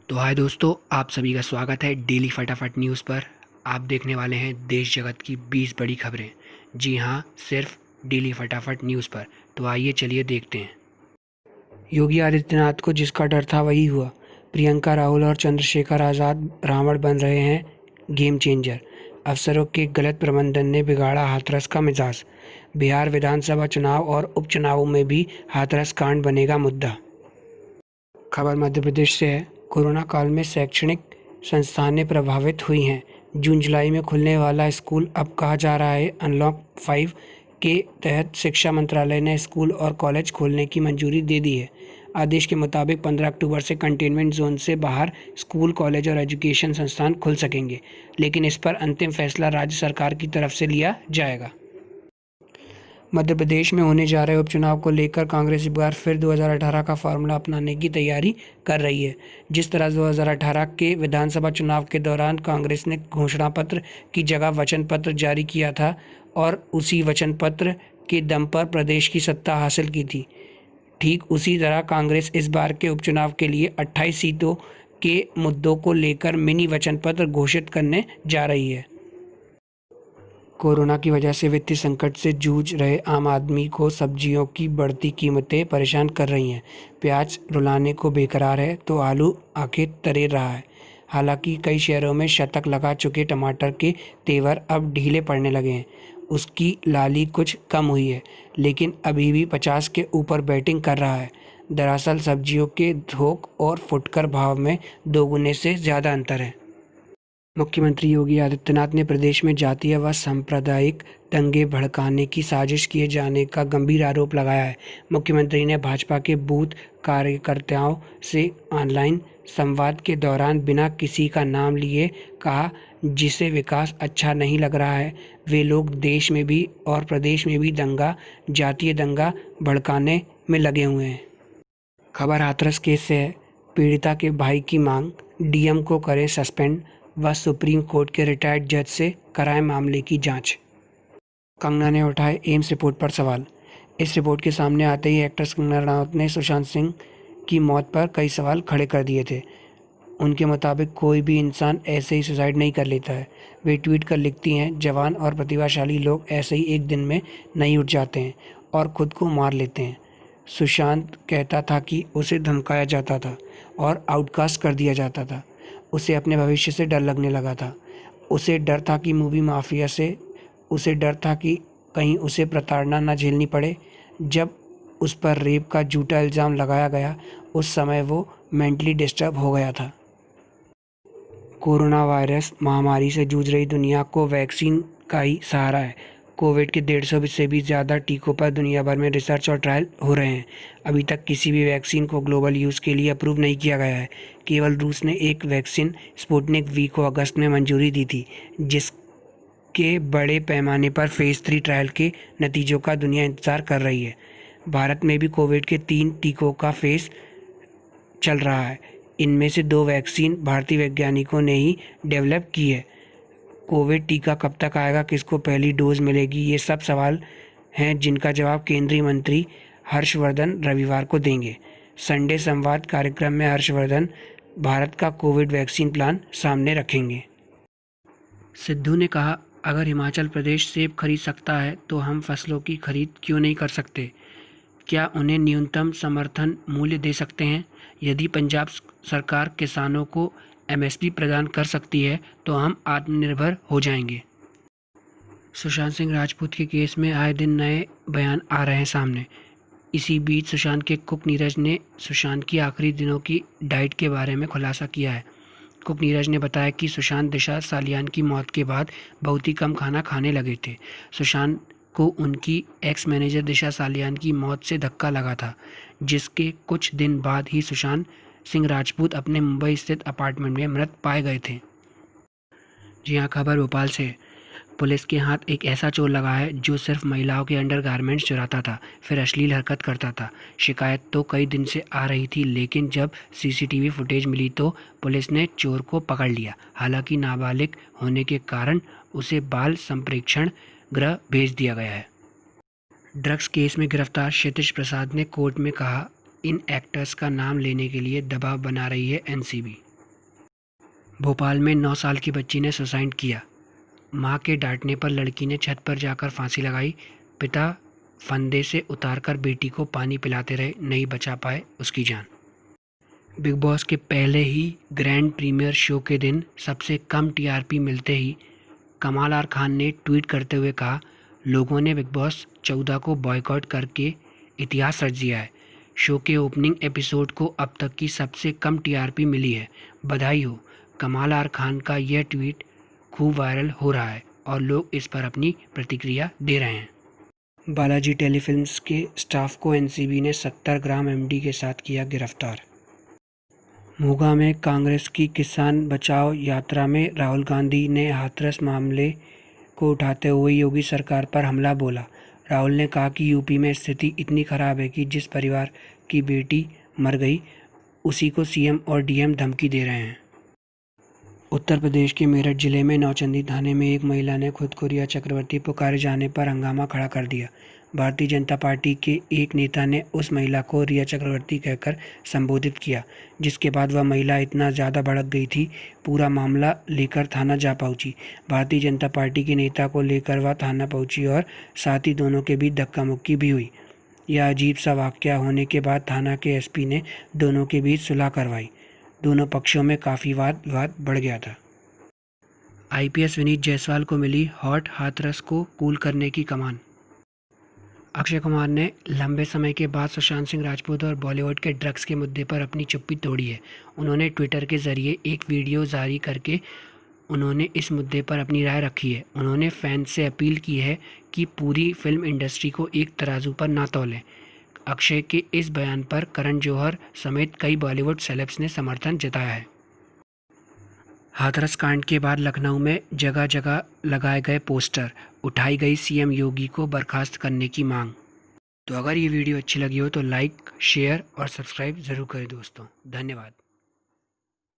तो हाय दोस्तों, आप सभी का स्वागत है डेली फटाफट न्यूज़ पर। आप देखने वाले हैं देश जगत की 20 बड़ी खबरें। जी हाँ, सिर्फ डेली फटाफट न्यूज़ पर। तो आइए चलिए देखते हैं। योगी आदित्यनाथ को जिसका डर था वही हुआ। प्रियंका राहुल और चंद्रशेखर आज़ाद रावण बन रहे हैं गेम चेंजर। अफसरों के गलत प्रबंधन ने बिगाड़ा हाथरस का मिजाज। बिहार विधानसभा चुनाव और उपचुनावों में भी हाथरस कांड बनेगा मुद्दा। खबर मध्य प्रदेश से है। कोरोना काल में शैक्षणिक संस्थानें प्रभावित हुई हैं। जून जुलाई में खुलने वाला स्कूल अब कहा जा रहा है अनलॉक 5 के तहत शिक्षा मंत्रालय ने स्कूल और कॉलेज खोलने की मंजूरी दे दी है। आदेश के मुताबिक 15 अक्टूबर से कंटेनमेंट जोन से बाहर स्कूल, कॉलेज और एजुकेशन संस्थान खुल सकेंगे, लेकिन इस पर अंतिम फैसला राज्य सरकार की तरफ से लिया जाएगा। मध्य प्रदेश में होने जा रहे उपचुनाव को लेकर कांग्रेस एक बार फिर 2018 का फार्मूला अपनाने की तैयारी कर रही है। जिस तरह 2018 के विधानसभा चुनाव के दौरान कांग्रेस ने घोषणा पत्र की जगह वचन पत्र जारी किया था और उसी वचन पत्र के दम पर प्रदेश की सत्ता हासिल की थी, ठीक उसी तरह कांग्रेस इस बार के उपचुनाव के लिए 28 सीटों के मुद्दों को लेकर मिनी वचन पत्र घोषित करने जा रही है। कोरोना की वजह से वित्तीय संकट से जूझ रहे आम आदमी को सब्जियों की बढ़ती कीमतें परेशान कर रही हैं। प्याज रुलाने को बेकरार है तो आलू आंखें तरे रहा है। हालांकि कई शहरों में शतक लगा चुके टमाटर के तेवर अब ढीले पड़ने लगे हैं। उसकी लाली कुछ कम हुई है, लेकिन अभी भी 50 के ऊपर बैटिंग कर रहा है। दरअसल सब्जियों के थोक और फुटकर भाव में दोगुने से ज़्यादा अंतर है। मुख्यमंत्री योगी आदित्यनाथ ने प्रदेश में जातीय व सांप्रदायिक दंगे भड़काने की साजिश किए जाने का गंभीर आरोप लगाया है। मुख्यमंत्री ने भाजपा के बूथ कार्यकर्ताओं से ऑनलाइन संवाद के दौरान बिना किसी का नाम लिए कहा, जिसे विकास अच्छा नहीं लग रहा है वे लोग देश में भी और प्रदेश में भी जातीय दंगा भड़काने में लगे हुए हैं। खबर हाथरस केस से है। पीड़िता के भाई की मांग, डीएम को करें सस्पेंड व सुप्रीम कोर्ट के रिटायर्ड जज से कराएं मामले की जांच। कंगना ने उठाए एम्स रिपोर्ट पर सवाल। इस रिपोर्ट के सामने आते ही एक्ट्रेस कंगना रनौत ने सुशांत सिंह की मौत पर कई सवाल खड़े कर दिए थे। उनके मुताबिक कोई भी इंसान ऐसे ही सुसाइड नहीं कर लेता है। वे ट्वीट कर लिखती हैं, जवान और प्रतिभाशाली लोग ऐसे ही एक दिन में नहीं उठ जाते हैं और खुद को मार लेते हैं। सुशांत कहता था कि उसे धमकाया जाता था और आउटकास्ट कर दिया जाता था। उसे अपने भविष्य से डर लगने लगा था। उसे डर था कि मूवी माफिया से उसे डर था कि कहीं उसे प्रताड़ना न झेलनी पड़े। जब उस पर रेप का झूठा इल्ज़ाम लगाया गया, उस समय वो मेंटली डिस्टर्ब हो गया था। कोरोना वायरस महामारी से जूझ रही दुनिया को वैक्सीन का ही सहारा है। कोविड के 150 से भी ज़्यादा टीकों पर दुनिया भर में रिसर्च और ट्रायल हो रहे हैं। अभी तक किसी भी वैक्सीन को ग्लोबल यूज़ के लिए अप्रूव नहीं किया गया है। केवल रूस ने एक वैक्सीन स्पुतनिक वी को अगस्त में मंजूरी दी थी, जिसके बड़े पैमाने पर फेज़ 3 ट्रायल के नतीजों का दुनिया इंतज़ार कर रही है। भारत में भी कोविड के 3 टीकों का फेज़ चल रहा है। इनमें से 2 वैक्सीन भारतीय वैज्ञानिकों ने ही डेवलप की है। कोविड टीका कब तक आएगा, किसको पहली डोज मिलेगी, ये सब सवाल हैं जिनका जवाब केंद्रीय मंत्री हर्षवर्धन रविवार को देंगे। संडे संवाद कार्यक्रम में हर्षवर्धन भारत का कोविड वैक्सीन प्लान सामने रखेंगे। सिद्धू ने कहा, अगर हिमाचल प्रदेश सेब खरीद सकता है तो हम फसलों की खरीद क्यों नहीं कर सकते? क्या उन्हें न्यूनतम समर्थन मूल्य दे सकते हैं? यदि पंजाब सरकार किसानों को एमएसपी प्रदान कर सकती है तो हम आत्मनिर्भर हो जाएंगे। सुशांत सिंह राजपूत के केस में आए दिन नए बयान आ रहे हैं सामने। इसी बीच सुशांत के कुक नीरज ने सुशांत की आखिरी दिनों की डाइट के बारे में खुलासा किया है। कुक नीरज ने बताया कि सुशांत दिशा सालियान की मौत के बाद बहुत ही कम खाना खाने लगे थे। सुशांत को उनकी एक्स मैनेजर दिशा सालियान की मौत से धक्का लगा था, जिसके कुछ दिन बाद ही सुशांत सिंह राजपूत अपने मुंबई स्थित अपार्टमेंट में मृत पाए गए थे। जी हाँ, खबर भोपाल से। पुलिस के हाथ एक ऐसा चोर लगा है जो सिर्फ महिलाओं के अंडरगारमेंट्स चुराता था, फिर अश्लील हरकत करता था। शिकायत तो कई दिन से आ रही थी, लेकिन जब सीसीटीवी फुटेज मिली तो पुलिस ने चोर को पकड़ लिया। हालांकि नाबालिग होने के कारण उसे बाल संप्रेक्षण गृह भेज दिया गया है। ड्रग्स केस में गिरफ्तार क्षितिज प्रसाद ने कोर्ट में कहा, इन एक्टर्स का नाम लेने के लिए दबाव बना रही है एनसीबी। भोपाल में 9 साल की बच्ची ने सुसाइड किया। मां के डांटने पर लड़की ने छत पर जाकर फांसी लगाई। पिता फंदे से उतारकर बेटी को पानी पिलाते रहे, नहीं बचा पाए उसकी जान। बिग बॉस के पहले ही ग्रैंड प्रीमियर शो के दिन सबसे कम टीआरपी मिलते ही कमाल आर खान ने ट्वीट करते हुए कहा, लोगों ने बिग बॉस 14 को बॉयकॉट करके इतिहास रच दिया है। शो के ओपनिंग एपिसोड को अब तक की सबसे कम टीआरपी मिली है। बधाई हो। कमाल आर खान का यह ट्वीट खूब वायरल हो रहा है और लोग इस पर अपनी प्रतिक्रिया दे रहे हैं। बालाजी टेलीफिल्म्स के स्टाफ को एनसीबी ने 70 ग्राम एमडी के साथ किया गिरफ्तार। मोगा में कांग्रेस की किसान बचाओ यात्रा में राहुल गांधी ने हाथरस मामले को उठाते हुए योगी सरकार पर हमला बोला। राहुल ने कहा कि यूपी में स्थिति इतनी खराब है कि जिस परिवार की बेटी मर गई उसी को सीएम और डीएम धमकी दे रहे हैं। उत्तर प्रदेश के मेरठ जिले में नौचंदी थाने में एक महिला ने खुद को रिया चक्रवर्ती पुकारे जाने पर हंगामा खड़ा कर दिया। भारतीय जनता पार्टी के एक नेता ने उस महिला को रिया चक्रवर्ती कहकर संबोधित किया, जिसके बाद वह महिला इतना ज़्यादा भड़क गई थी, पूरा मामला लेकर थाना जा पहुंची। भारतीय जनता पार्टी के नेता को लेकर वह थाना पहुंची और साथ ही दोनों के बीच धक्का मुक्की भी हुई। यह अजीब सा वाकया होने के बाद थाना के एसपी ने दोनों के बीच सुलह करवाई। दोनों पक्षों में काफ़ी वाद विवाद बढ़ गया था। आईपीएस विनीत जायसवाल को मिली हॉट हाथरस को कूल करने की कमान। अक्षय कुमार ने लंबे समय के बाद सुशांत सिंह राजपूत और बॉलीवुड के ड्रग्स के मुद्दे पर अपनी चुप्पी तोड़ी है। उन्होंने ट्विटर के जरिए एक वीडियो जारी करके उन्होंने इस मुद्दे पर अपनी राय रखी है। उन्होंने फैंस से अपील की है कि पूरी फिल्म इंडस्ट्री को एक तराजू पर ना तौलें। अक्षय के इस बयान पर करण जौहर समेत कई बॉलीवुड सेलेब्स ने समर्थन जताया है। हाथरस कांड के बाद लखनऊ में जगह जगह लगाए गए पोस्टर, उठाई गई सीएम योगी को बर्खास्त करने की मांग। तो अगर ये वीडियो अच्छी लगी हो तो लाइक, शेयर और सब्सक्राइब ज़रूर करें दोस्तों। धन्यवाद।